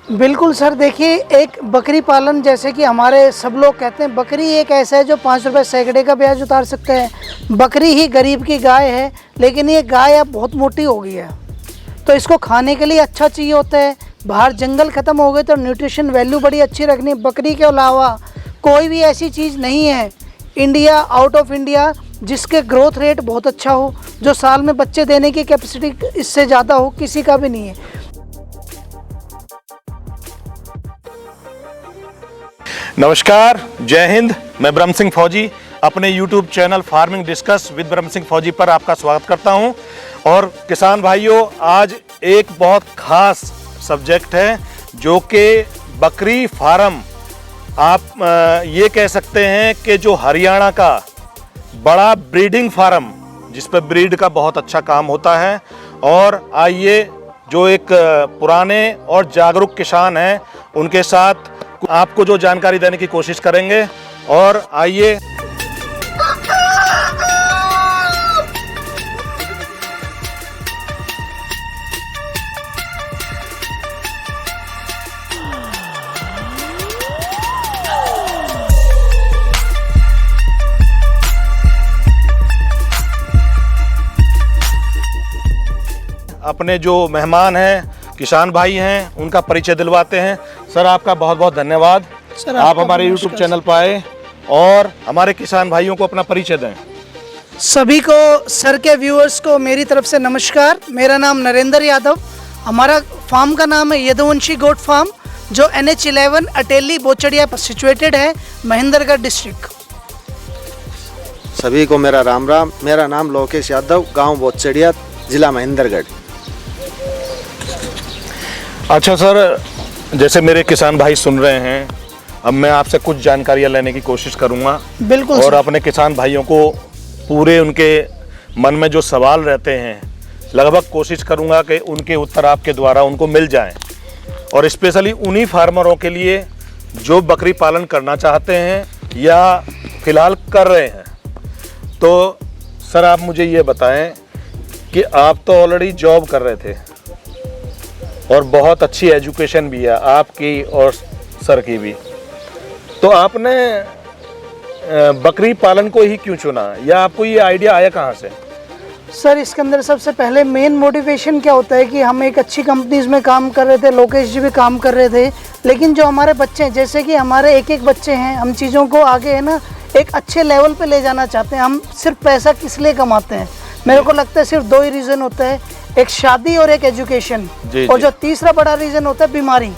बिल्कुल सर, देखिए एक बकरी पालन, जैसे कि हमारे सब लोग कहते हैं, बकरी एक ऐसा है जो 5 रुपये सैकड़े का ब्याज उतार सकते हैं। बकरी ही गरीब की गाय है, लेकिन ये गाय अब बहुत मोटी हो गई है, तो इसको खाने के लिए अच्छा चाहिए होता है। बाहर जंगल ख़त्म हो गए तो न्यूट्रिशन वैल्यू बड़ी अच्छी रखनी। बकरी के अलावा कोई भी ऐसी चीज़ नहीं है इंडिया, आउट ऑफ इंडिया, जिसके ग्रोथ रेट बहुत अच्छा हो, जो साल में बच्चे देने की कैपेसिटी इससे ज़्यादा हो, किसी का भी नहीं है। नमस्कार, जय हिंद। मैं ब्रह्म सिंह फौजी अपने YouTube channel farming discuss with ब्रह्म सिंह फौजी पर आपका स्वागत करता हूं। और किसान भाइयों, आज एक बहुत खास सब्जेक्ट है जो कि बकरी फार्म, आप ये कह सकते हैं कि जो हरियाणा का बड़ा ब्रीडिंग फार्म, जिस पर ब्रीड का बहुत अच्छा काम होता है। और आइए, जो एक पुराने और जागरूक किसान हैं, उनके साथ आपको जो जानकारी देने की कोशिश करेंगे। और आइए, अपने जो मेहमान हैं, किसान भाई हैं, उनका परिचय दिलवाते हैं। सर, आपका बहुत बहुत धन्यवाद। सर, आप हमारे YouTube चैनल पर आए और हमारे किसान भाइयों को अपना परिचय दें। सभी को, सर के व्यूअर्स को मेरी तरफ से नमस्कार। मेरा नाम नरेंद्र यादव, हमारा फार्म का नाम है यदुवंशी गोट फार्म, जो NH11 अटेली बोचड़िया पर सिचुएटेड है, महेंद्रगढ़ डिस्ट्रिक्ट। सभी को मेरा राम राम। मेरा नाम लोकेश यादव, गांव बोचड़िया, जिला महेंद्रगढ़। अच्छा सर, जैसे मेरे किसान भाई सुन रहे हैं, अब मैं आपसे कुछ जानकारियां लेने की कोशिश करूंगा। बिल्कुल और सर। अपने किसान भाइयों को पूरे उनके मन में जो सवाल रहते हैं, लगभग कोशिश करूंगा कि उनके उत्तर आपके द्वारा उनको मिल जाएं। और स्पेशली उन्हीं फार्मरों के लिए जो बकरी पालन करना चाहते हैं या फिलहाल कर रहे हैं। तो सर, आप मुझे ये बताएं कि आप तो ऑलरेडी जॉब कर रहे थे और बहुत अच्छी एजुकेशन भी है आपकी और सर की भी, तो आपने बकरी पालन को ही क्यों चुना, या आपको ये आइडिया आया कहाँ से? सर, इसके अंदर सबसे पहले मेन मोटिवेशन क्या होता है कि हम एक अच्छी कंपनीज में काम कर रहे थे, लोकेश जी भी काम कर रहे थे, लेकिन जो हमारे बच्चे हैं, जैसे कि हमारे एक बच्चे हैं, हम चीज़ों को आगे है ना एक अच्छे लेवल पे ले जाना चाहते हैं। हम सिर्फ पैसा किस लिए कमाते हैं? मेरे को लगता है सिर्फ 2 ही रीज़न होता है, एक शादी और एक एजुकेशन, और जो तीसरा बड़ा रीज़न होता है बीमारी।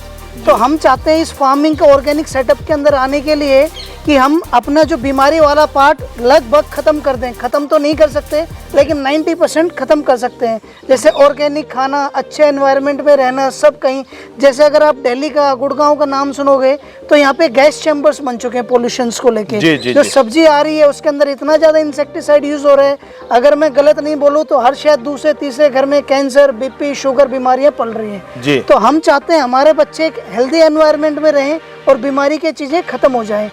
तो हम चाहते हैं इस फार्मिंग के ऑर्गेनिक सेटअप के अंदर आने के लिए कि हम अपना जो बीमारी वाला पार्ट लगभग ख़त्म कर दें। ख़त्म तो नहीं कर सकते, लेकिन 90% ख़त्म कर सकते हैं। जैसे ऑर्गेनिक खाना, अच्छे एनवायरनमेंट में रहना, सब कहीं। जैसे अगर आप दिल्ली का, गुड़गांव का नाम सुनोगे तो यहाँ पे गैस चैम्बर्स बन चुके हैं पोल्यूशंस को लेके। जो सब्जी आ रही है उसके अंदर इतना ज़्यादा इंसेक्टिसाइड यूज़ हो रहा है, अगर मैं गलत नहीं बोलूँ तो हर शायद दूसरे तीसरे घर में कैंसर, BP, शुगर बीमारियाँ पल रही हैं। तो हम चाहते हैं हमारे बच्चे एक हेल्दी एनवायरनमेंट में रहें और बीमारी की चीज़ें खत्म हो जाएं।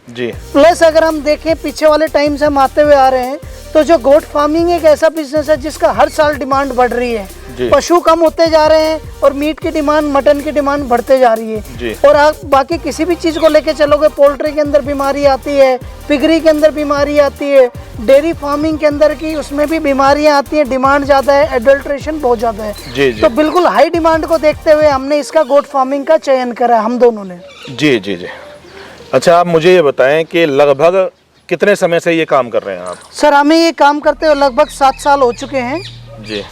प्लस अगर हम देखें, पीछे वाले टाइम से हम आते हुए आ रहे हैं, तो जो गोट फार्मिंग एक ऐसा बिजनेस है जिसका हर साल डिमांड बढ़ रही है। पशु कम होते जा रहे हैं और मीट की डिमांड, मटन की डिमांड बढ़ते जा रही है। और आप बाकी किसी भी चीज़ को लेके चलोगे, पोल्ट्री के अंदर बीमारी आती है, पिगरी के अंदर बीमारी आती है, डेयरी फार्मिंग के अंदर की उसमें भी बीमारियां आती हैं। डिमांड ज़्यादा है, एडल्ट्रेशन बहुत ज़्यादा है। तो बिल्कुल हाई डिमांड को देखते हुए हमने इसका गोट फार्मिंग का चयन करा, हम दोनों ने। जी। अच्छा, आप मुझे ये बताएं कि लगभग कितने समय से ये काम कर रहे हैं आप? सर, हमें ये काम करते हुए लगभग 7 साल हो चुके हैं।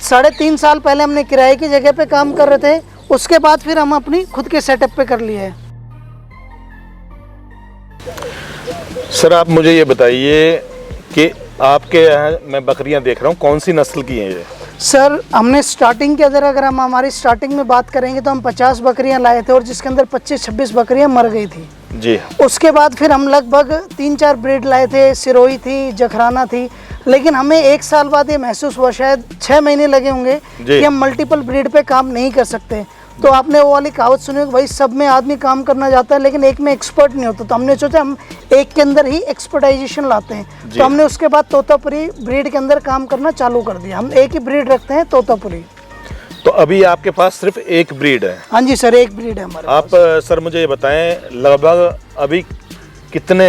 3.5 साल पहले हमने किराए की जगह पे काम कर रहे थे, उसके बाद फिर हम अपनी खुद के सेटअप पे कर लिए है। सर, आप मुझे ये बताइए कि आपके यहाँ मैं बकरियां देख रहा हूँ, कौन सी नस्ल की हैं ये? सर, हमने स्टार्टिंग के अंदर, अगर हम हमारी स्टार्टिंग में बात करेंगे तो हम 50 बकरियां लाए थे और जिसके अंदर 25-26 बकरियां मर गई थी। उसके बाद फिर हम लगभग 3-4 ब्रीड लाए थे, सिरोही थी, जखराना थी, लेकिन हमें 1 साल बाद ये महसूस हुआ, शायद 6 महीने लगे होंगे, कि हम मल्टीपल ब्रीड पे काम नहीं कर सकते। तो आपने वो वाली कहावत सुनी होगी, भाई सब में आदमी काम करना चाहता है लेकिन एक में एक्सपर्ट नहीं होता। तो हमने सोचा हम एक के अंदर ही एक्सपर्टाइजेशन लाते हैं। तो हमने उसके बाद तोतापुरी ब्रीड के अंदर काम करना चालू कर दिया। हम एक ही ब्रीड रखते हैं, तोतापुरी। तो अभी आपके पास सिर्फ एक ब्रीड है? हाँ जी सर, एक ब्रीड है हमारे आप सर मुझे ये बताएं लगभग अभी कितने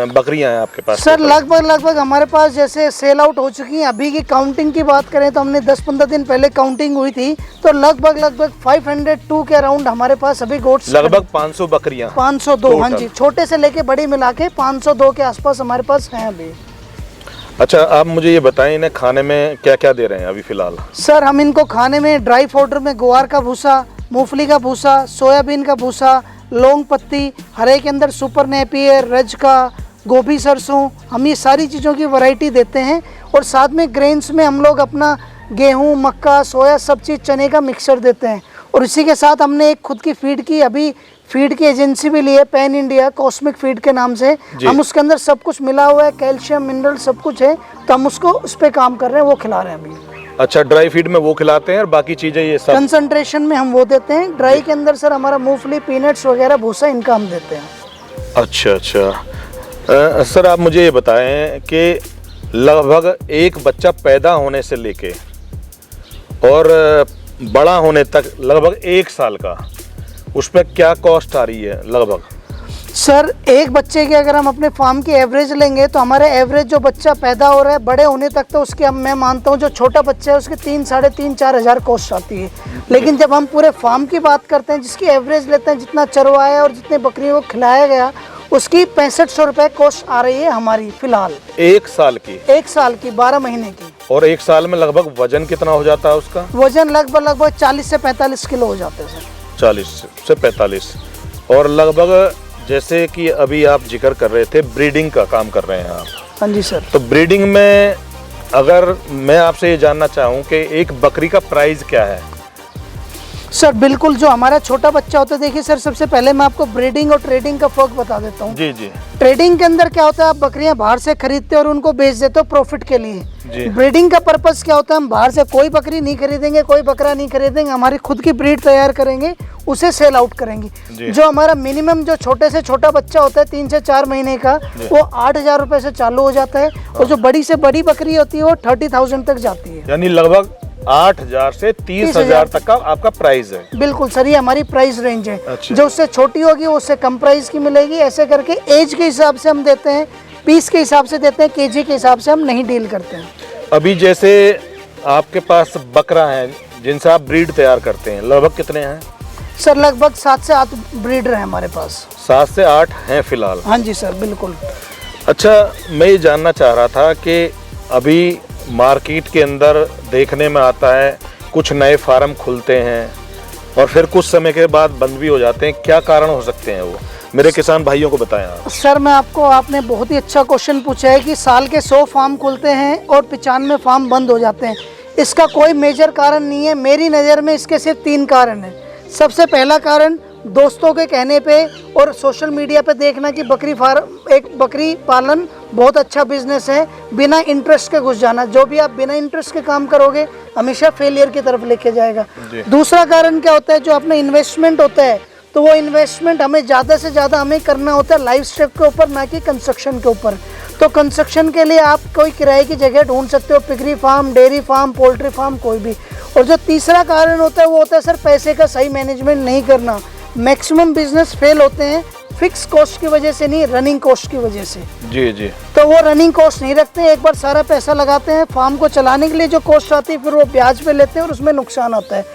बकरियां हैं आपके पास? सर लगभग हमारे पास जैसे सेल आउट हो चुकी हैं। अभी की काउंटिंग की बात करें तो हमने 10-15 दिन पहले काउंटिंग हुई थी, तो लगभग 502 के अराउंड हमारे पास अभी गोट्स, लगभग 500 बकरियां। 502, हाँ जी, छोटे से लेके बड़ी मिला के 502 के आसपास हमारे पास हैं अभी। अच्छा, आप मुझे ये बताएं इन्हें खाने में क्या क्या दे रहे हैं अभी फिलहाल? सर हम इनको खाने में ड्राई पाउडर में ग्वार का भूसा, मूंगफली का भूसा, सोयाबीन का भूसा, लौंग पत्ती, हरे के अंदर सुपर नेपियर, रजका, गोभी, सरसों, हम ये सारी चीज़ों की वैरायटी देते हैं। और साथ में ग्रेन्स में हम लोग अपना गेहूं, मक्का, सोया, सब चीज़, चने का मिक्सचर देते हैं। और इसी के साथ हमने एक खुद की फीड की अभी फीड की एजेंसी भी ली है, पैन इंडिया कॉस्मिक फीड के नाम से। हम उसके अंदर सब कुछ मिला हुआ है, कैल्शियम, मिनरल सब कुछ है, तो हम उसको उस पर काम कर रहे हैं, वो खिला रहे हैं अभी। अच्छा, ड्राई फीड में वो खिलाते हैं और बाकी चीजें ये सब कंसंट्रेशन में हम वो देते हैं। ड्राई के अंदर सर हमारा मूंगफली, पीनट्स वगैरह भूसा, इनका हम देते हैं। अच्छा अच्छा। सर आप मुझे ये बताएं कि लगभग एक बच्चा पैदा होने से लेके और बड़ा होने तक लगभग 1 साल का, उस पर क्या कॉस्ट आ रही है लगभग? सर एक बच्चे की अगर हम अपने फार्म की एवरेज लेंगे तो हमारे एवरेज जो बच्चा पैदा हो रहा है बड़े होने तक तो उसके, मैं मानता हूँ जो छोटा बच्चा है उसके 3-3.5-4 हज़ार कॉस्ट आती है। लेकिन जब हम पूरे फार्म की बात करते हैं, जिसकी एवरेज लेते हैं, जितना चरवाया और जितने बकरियों को खिलाया गया, उसकी 6500 रुपये कॉस्ट आ रही है हमारी फिलहाल। 1 साल की? 1 साल की, 12 महीने की। और 1 साल में लगभग वजन कितना हो जाता है उसका? वजन लगभग 40 से 45 किलो हो जाते हैं सर। 40 से 45। और लगभग जैसे कि अभी आप जिक्र कर रहे थे ब्रीडिंग का काम कर रहे हैं आप? हाँ जी सर। तो ब्रीडिंग में अगर मैं आपसे ये जानना चाहूँ कि एक बकरी का प्राइस क्या है? सर बिल्कुल, जो हमारा छोटा बच्चा होता है, देखिए सर सबसे पहले मैं आपको ब्रीडिंग और ट्रेडिंग का फर्क बता देता हूँ। जी जी। ट्रेडिंग के अंदर क्या होता है, आप बकरियां बाहर से खरीदते हो और उनको बेच देते हो प्रॉफिट के लिए। जी। ब्रीडिंग का पर्पस क्या होता है, हम बाहर से कोई बकरी नहीं खरीदेंगे, कोई बकरा नहीं खरीदेंगे, हमारी खुद की ब्रीड तैयार करेंगे, उसे सेल आउट करेंगे। जो हमारा मिनिमम जो छोटे से छोटा बच्चा होता है 3 से 4 महीने का, वो 8,000 रुपये से चालू हो जाता है। और जो बड़ी से बड़ी बकरी होती है वो 30,000 तक जाती है। यानी लगभग 8,000 से 30,000 तक का आपका प्राइस है? बिल्कुल सर, ये हमारी प्राइस रेंज है। अच्छा। जो उससे छोटी होगी उससे कम प्राइस की मिलेगी। ऐसे करके एज के हिसाब से हम देते हैं, पीस के हिसाब से देते हैं, केजी के हिसाब से हम नहीं डील करते हैं। अभी जैसे आपके पास बकरा है जिनसे आप ब्रीड तैयार करते हैं, लगभग कितने हैं? सर लगभग 7 से 8 ब्रीडर हैं हमारे पास। 7 से 8 हैं फिलहाल? हाँ जी सर, बिल्कुल। अच्छा, मैं ये जानना चाह रहा था कि अभी मार्केट के अंदर देखने में आता है कुछ नए फार्म खुलते हैं और फिर कुछ समय के बाद बंद भी हो जाते हैं, क्या कारण हो सकते हैं वो? मेरे किसान भाइयों को बताएं आप। सर मैं आपको, आपने बहुत ही अच्छा क्वेश्चन पूछा है कि साल के 100 फार्म खुलते हैं और 95 फार्म बंद हो जाते हैं। इसका कोई मेजर कारण नहीं है, मेरी नज़र में इसके सिर्फ 3 कारण हैं। सबसे पहला कारण दोस्तों के कहने पे और सोशल मीडिया पे देखना कि बकरी फार्म, एक बकरी पालन बहुत अच्छा बिजनेस है, बिना इंटरेस्ट के घुस जाना। जो भी आप बिना इंटरेस्ट के काम करोगे हमेशा फेलियर की तरफ लेके जाएगा। दूसरा कारण क्या होता है, जो अपना इन्वेस्टमेंट होता है, तो वो इन्वेस्टमेंट हमें ज़्यादा से ज़्यादा हमें करना होता है लाइफ स्टेप के ऊपर, ना कि कंस्ट्रक्शन के ऊपर। तो कंस्ट्रक्शन के लिए आप कोई किराए की जगह ढूंढ सकते हो, piggery farm, dairy farm, poultry farm, कोई भी। और जो तीसरा कारण होता है वो होता है सर पैसे का सही मैनेजमेंट नहीं करना। मैक्सिमम बिजनेस फेल होते हैं फिक्स कॉस्ट की वजह से नहीं, रनिंग कॉस्ट की वजह से। जी जी। तो वो रनिंग कॉस्ट नहीं रखते हैं, एक बार सारा पैसा लगाते हैं फार्म को चलाने के लिए, जो कॉस्ट आती है फिर वो ब्याज पे लेते हैं और उसमें नुकसान आता है।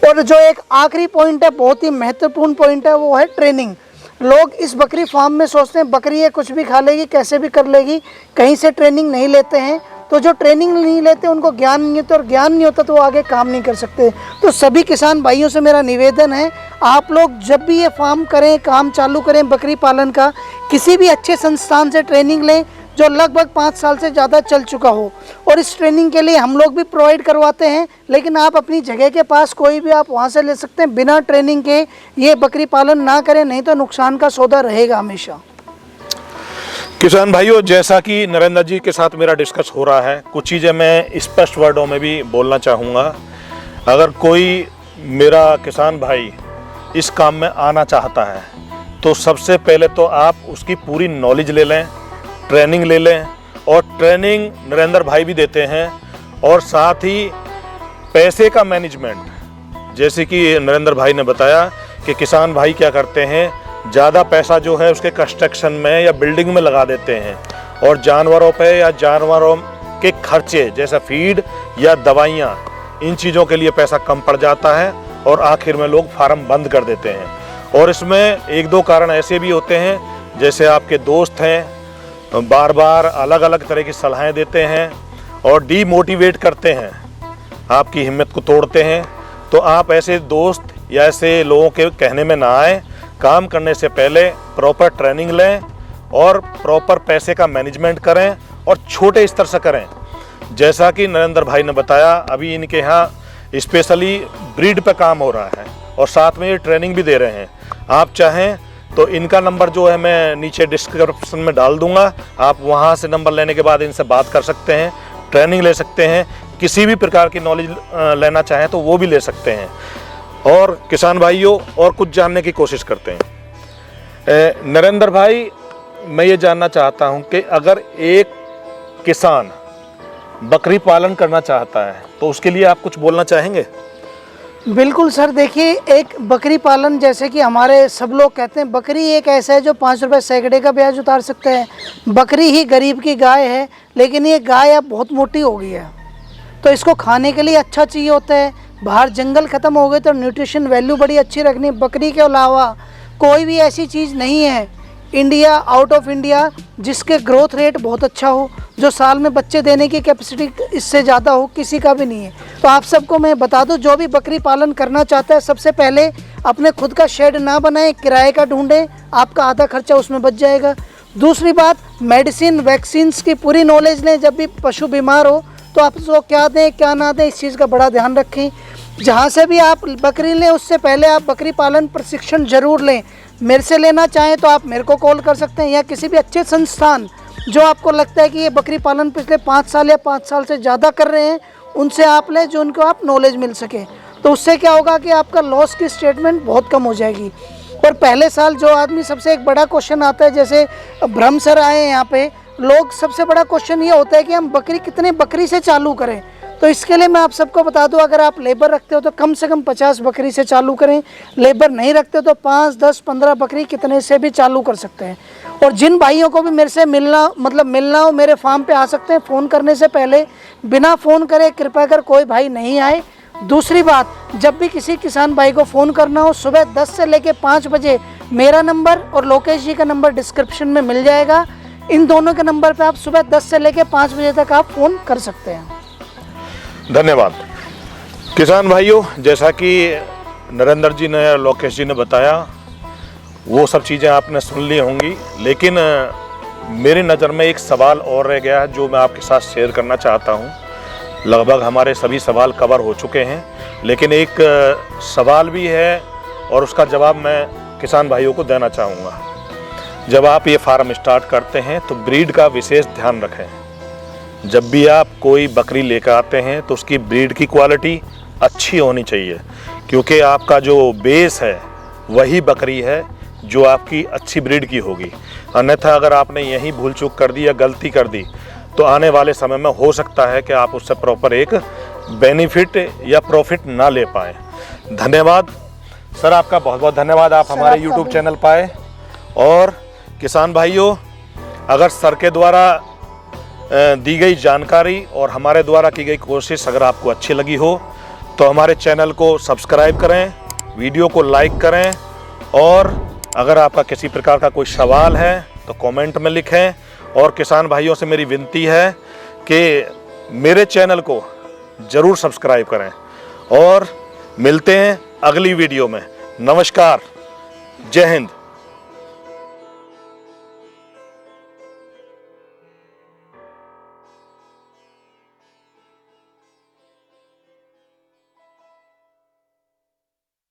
और जो एक आखिरी पॉइंट है, बहुत ही महत्वपूर्ण पॉइंट है, वो है ट्रेनिंग। लोग इस बकरी फार्म में सोचते हैं बकरी है कुछ भी खा लेगी, कैसे भी कर लेगी, कहीं से ट्रेनिंग नहीं लेते हैं। तो जो ट्रेनिंग नहीं लेते उनको ज्ञान नहीं होता, और ज्ञान नहीं होता तो वो आगे काम नहीं कर सकते। तो सभी किसान भाइयों से मेरा निवेदन है, आप लोग जब भी ये फार्म करें, काम चालू करें बकरी पालन का, किसी भी अच्छे संस्थान से ट्रेनिंग लें जो लगभग 5 साल से ज़्यादा चल चुका हो। और इस ट्रेनिंग के लिए हम लोग भी प्रोवाइड करवाते हैं, लेकिन आप अपनी जगह के पास कोई भी आप वहाँ से ले सकते हैं। बिना ट्रेनिंग के ये बकरी पालन ना करें, नहीं तो नुकसान का सौदा रहेगा हमेशा। किसान भाइयों, जैसा कि नरेंद्र जी के साथ मेरा डिस्कस हो रहा है, कुछ चीज़ें मैं स्पष्ट वर्डों में भी बोलना चाहूँगा। अगर कोई मेरा किसान भाई इस काम में आना चाहता है तो सबसे पहले तो आप उसकी पूरी नॉलेज ले लें, ट्रेनिंग ले लें। और ट्रेनिंग नरेंद्र भाई भी देते हैं, और साथ ही पैसे का मैनेजमेंट जैसे कि नरेंद्र भाई ने बताया कि किसान भाई क्या करते हैं, ज़्यादा पैसा जो है उसके कंस्ट्रक्शन में या बिल्डिंग में लगा देते हैं और जानवरों पे या जानवरों के खर्चे जैसे फीड या दवाइयाँ, इन चीज़ों के लिए पैसा कम पड़ जाता है और आखिर में लोग फार्म बंद कर देते हैं। और इसमें एक दो कारण ऐसे भी होते हैं, जैसे आपके दोस्त हैं बार बार अलग अलग तरह की सलाहें देते हैं और डीमोटिवेट करते हैं, आपकी हिम्मत को तोड़ते हैं। तो आप ऐसे दोस्त या ऐसे लोगों के कहने में ना आए, काम करने से पहले प्रॉपर ट्रेनिंग लें और प्रॉपर पैसे का मैनेजमेंट करें और छोटे स्तर से करें। जैसा कि नरेंद्र भाई ने बताया, अभी इनके यहाँ स्पेशली ब्रीड पे काम हो रहा है और साथ में ये ट्रेनिंग भी दे रहे हैं। आप चाहें तो इनका नंबर जो है मैं नीचे डिस्क्रिप्शन में डाल दूंगा, आप वहाँ से नंबर लेने के बाद इनसे बात कर सकते हैं, ट्रेनिंग ले सकते हैं, किसी भी प्रकार की नॉलेज लेना चाहें तो वो भी ले सकते हैं। और किसान भाइयों और कुछ जानने की कोशिश करते हैं। नरेंद्र भाई, मैं ये जानना चाहता हूँ कि अगर एक किसान बकरी पालन करना चाहता है तो उसके लिए आप कुछ बोलना चाहेंगे? बिल्कुल सर, देखिए एक बकरी पालन, जैसे कि हमारे सब लोग कहते हैं, बकरी एक ऐसा है जो 5 रुपए सैकड़े का ब्याज उतार सकते हैं। बकरी ही गरीब की गाय है, लेकिन ये गाय अब बहुत मोटी हो गई है तो इसको खाने के लिए अच्छा चाहिए होता है। बाहर जंगल ख़त्म हो गए तो न्यूट्रिशन वैल्यू बड़ी अच्छी रखनी। बकरी के अलावा कोई भी ऐसी चीज़ नहीं है इंडिया, आउट ऑफ इंडिया, जिसके ग्रोथ रेट बहुत अच्छा हो, जो साल में बच्चे देने की कैपेसिटी इससे ज़्यादा हो, किसी का भी नहीं है। तो आप सबको मैं बता दूं, जो भी बकरी पालन करना चाहता है, सबसे पहले अपने खुद का शेड ना बनाएं, किराए का ढूंढें, आपका आधा खर्चा उसमें बच जाएगा। दूसरी बात, मेडिसिन वैक्सीन्स की पूरी नॉलेज लें। जब भी पशु बीमार हो तो आप उसको क्या दें क्या ना दें, इस चीज़ का बड़ा ध्यान रखें। जहाँ से भी आप बकरी लें उससे पहले आप बकरी पालन प्रशिक्षण जरूर लें। मेरे से लेना चाहें तो आप मेरे को कॉल कर सकते हैं, या किसी भी अच्छे संस्थान जो आपको लगता है कि ये बकरी पालन पिछले 5 साल या 5 साल से ज़्यादा कर रहे हैं, उनसे आप लें, जो उनको आप नॉलेज मिल सके। तो उससे क्या होगा कि आपका लॉस की स्टेटमेंट बहुत कम हो जाएगी। और पहले साल जो आदमी, सबसे एक बड़ा क्वेश्चन आता है, जैसे ब्रह्म सर आए हैं यहाँ पे, लोग सबसे बड़ा क्वेश्चन ये होता है कि हम बकरी कितने बकरी से चालू करें। तो इसके लिए मैं आप सबको बता दूं, अगर आप लेबर रखते हो तो कम से कम 50 बकरी से चालू करें। लेबर नहीं रखते तो 5, 10, 15 बकरी कितने से भी चालू कर सकते हैं। और जिन भाइयों को भी मेरे से मिलना हो, मेरे फार्म पे आ सकते हैं। फ़ोन करने से पहले बिना फ़ोन करे कृपया कर कोई भाई नहीं आए। दूसरी बात, जब भी किसी किसान भाई को फ़ोन करना हो, सुबह 10 से लेकर 5 बजे मेरा नंबर और लोकेश जी का नंबर डिस्क्रिप्शन में मिल जाएगा। इन दोनों के नंबर पे आप सुबह 10 से लेकर 5 बजे तक आप फ़ोन कर सकते हैं। धन्यवाद। किसान भाइयों, जैसा कि नरेंद्र जी ने, लोकेश जी ने बताया, वो सब चीज़ें आपने सुन ली होंगी, लेकिन मेरी नज़र में एक सवाल और रह गया है जो मैं आपके साथ शेयर करना चाहता हूँ। लगभग हमारे सभी सवाल कवर हो चुके हैं, लेकिन एक सवाल भी है और उसका जवाब मैं किसान भाइयों को देना चाहूँगा। जब आप ये फार्म स्टार्ट करते हैं तो ब्रीड का विशेष ध्यान रखें। जब भी आप कोई बकरी लेकर आते हैं तो उसकी ब्रीड की क्वालिटी अच्छी होनी चाहिए, क्योंकि आपका जो बेस है वही बकरी है जो आपकी अच्छी ब्रीड की होगी। अन्यथा अगर आपने यही भूल चूक कर दी या गलती कर दी तो आने वाले समय में हो सकता है कि आप उससे प्रॉपर एक बेनिफिट या प्रॉफिट ना ले पाएँ। धन्यवाद सर, आपका बहुत बहुत धन्यवाद। आप हमारे यूट्यूब चैनल पाए। और किसान भाइयों, अगर सर के द्वारा दी गई जानकारी और हमारे द्वारा की गई कोशिश अगर आपको अच्छी लगी हो तो हमारे चैनल को सब्सक्राइब करें, वीडियो को लाइक करें, और अगर आपका किसी प्रकार का कोई सवाल है तो कमेंट में लिखें। और किसान भाइयों से मेरी विनती है कि मेरे चैनल को ज़रूर सब्सक्राइब करें। और मिलते हैं अगली वीडियो में। नमस्कार, जय हिंद।